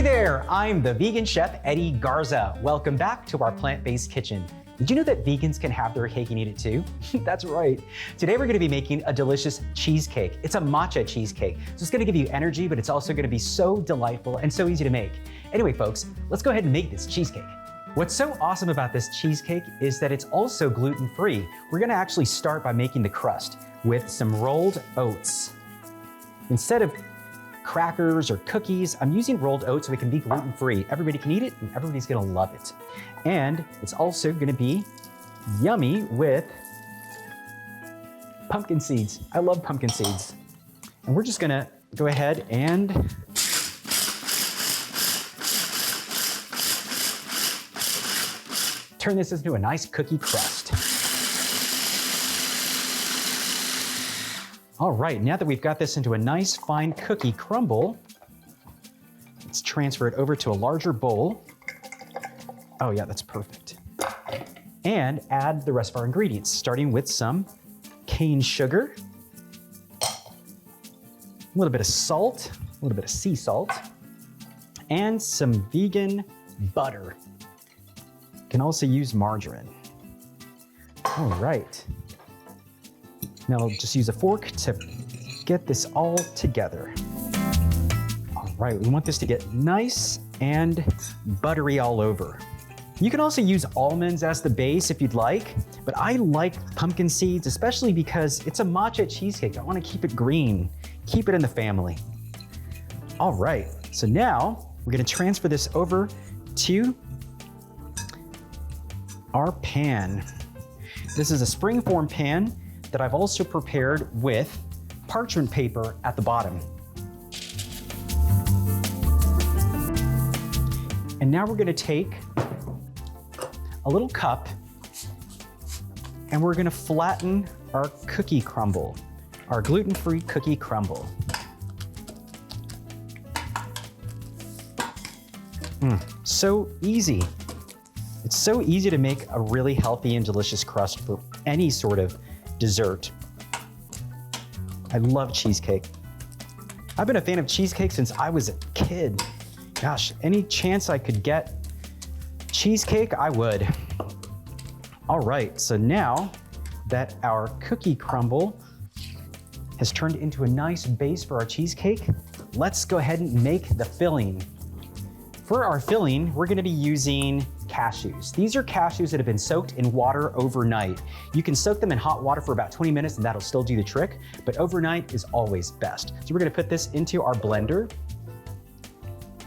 Hey there, I'm the vegan chef, Eddie Garza. Welcome back to our plant-based kitchen. Did you know that vegans can have their cake and eat it too? That's right. Today we're gonna be making a delicious cheesecake. It's a matcha cheesecake. So it's gonna give you energy, but it's also gonna be so delightful and so easy to make. Anyway, folks, let's go ahead and make this cheesecake. What's so awesome about this cheesecake is that it's also gluten-free. We're gonna actually start by making the crust with some rolled oats. Instead of crackers or cookies, I'm using rolled oats so it can be gluten-free. Everybody can eat it and everybody's gonna love it. And it's also gonna be yummy with pumpkin seeds. I love pumpkin seeds. And we're just gonna go ahead and turn this into a nice cookie crust. All right, now that we've got this into a nice fine cookie crumble, let's transfer it over to a larger bowl. Oh yeah, that's perfect. And add the rest of our ingredients, starting with some cane sugar, a little bit of salt, a little bit of sea salt, and some vegan butter. You can also use margarine. All right. Now I'll just use a fork to get this all together. All right, we want this to get nice and buttery all over. You can also use almonds as the base if you'd like, but I like pumpkin seeds, especially because it's a matcha cheesecake. I want to keep it green, keep it in the family. All right, so now we're going to transfer this over to our pan. This is a springform pan that I've also prepared with parchment paper at the bottom. And now we're gonna take a little cup and we're gonna flatten our cookie crumble, our gluten-free cookie crumble. So easy. It's so easy to make a really healthy and delicious crust for any sort of dessert. I love cheesecake. I've been a fan of cheesecake since I was a kid. Gosh, any chance I could get cheesecake, I would. All right, so now that our cookie crumble has turned into a nice base for our cheesecake, let's go ahead and make the filling. For our filling, we're gonna be using cashews. These are cashews that have been soaked in water overnight. You can soak them in hot water for about 20 minutes and that'll still do the trick, but overnight is always best. So we're gonna put this into our blender.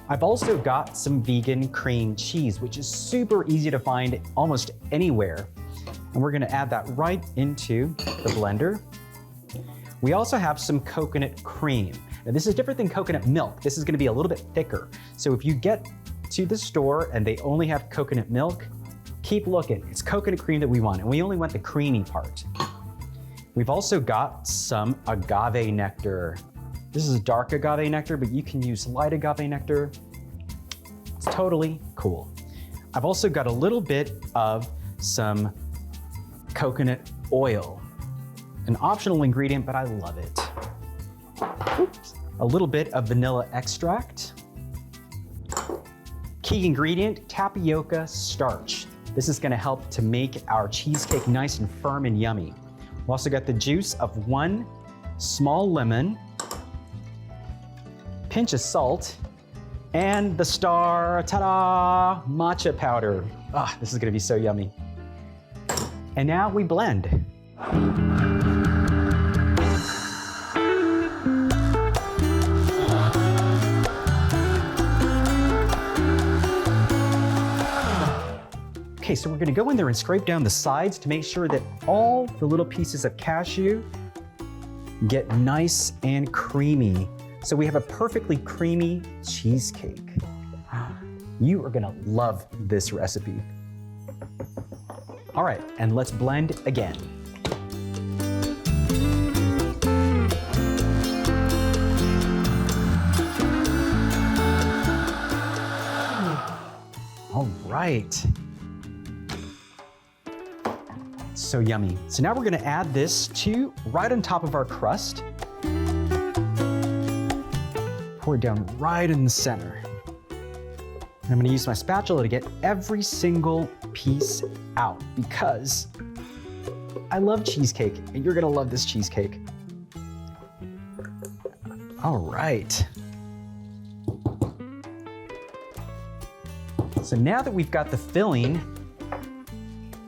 I've also got some vegan cream cheese, which is super easy to find almost anywhere. And we're gonna add that right into the blender. We also have some coconut cream. Now this is different than coconut milk. This is gonna be a little bit thicker. So if you get to the store and they only have coconut milk, keep looking. It's coconut cream that we want, and we only want the creamy part. We've also got some agave nectar. This is dark agave nectar, but you can use light agave nectar. It's totally cool. I've also got a little bit of some coconut oil, an optional ingredient, but I love it. Oops. A little bit of vanilla extract. Key ingredient, tapioca starch. This is gonna help to make our cheesecake nice and firm and yummy. We've also got the juice of 1 small lemon, pinch of salt, and the star, ta-da, matcha powder. Ah, this is gonna be so yummy. And now we blend. Okay, so we're gonna go in there and scrape down the sides to make sure that all the little pieces of cashew get nice and creamy. So we have a perfectly creamy cheesecake. You are gonna love this recipe. All right, and let's blend again. All right. So yummy. So now we're gonna add this to right on top of our crust. Pour it down right in the center. And I'm gonna use my spatula to get every single piece out because I love cheesecake and you're gonna love this cheesecake. All right. So now that we've got the filling,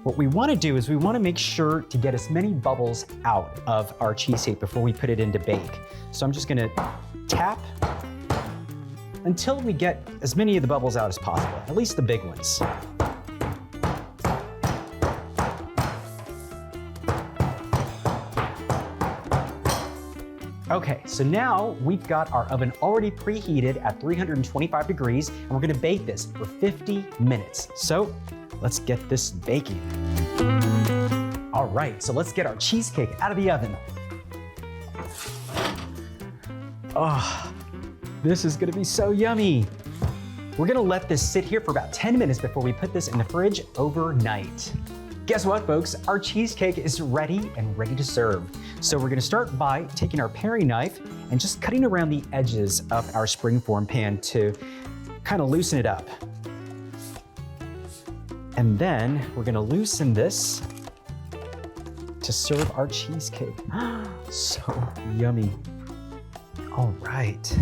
what we want to do is we want to make sure to get as many bubbles out of our cheesecake before we put it into bake. So I'm just going to tap until we get as many of the bubbles out as possible, at least the big ones. Okay, so now we've got our oven already preheated at 325 degrees, and we're gonna bake this for 50 minutes. So let's get this baking. All right, so let's get our cheesecake out of the oven. Oh, this is gonna be so yummy. We're gonna let this sit here for about 10 minutes before we put this in the fridge overnight. Guess what, folks? Our cheesecake is ready and ready to serve. So we're gonna start by taking our paring knife and just cutting around the edges of our springform pan to kind of loosen it up. And then we're gonna loosen this to serve our cheesecake. So yummy. All right.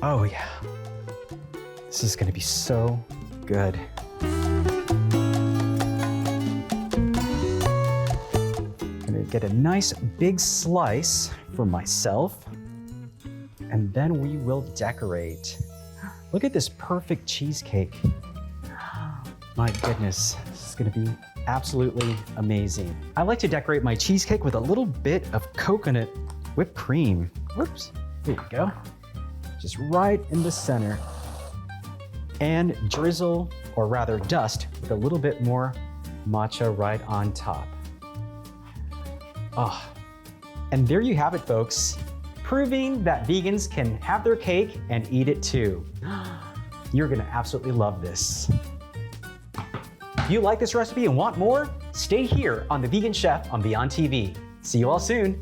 Oh yeah. This is gonna be so good. Get a nice big slice for myself, and then we will decorate. Look at this perfect cheesecake. My goodness, this is gonna be absolutely amazing. I like to decorate my cheesecake with a little bit of coconut whipped cream. Whoops, there you go. Just right in the center. And drizzle, or rather dust, with a little bit more matcha right on top. Oh, and there you have it, folks. Proving that vegans can have their cake and eat it too. You're gonna absolutely love this. If you like this recipe and want more, stay here on The Vegan Chef on BEONDTV. See you all soon.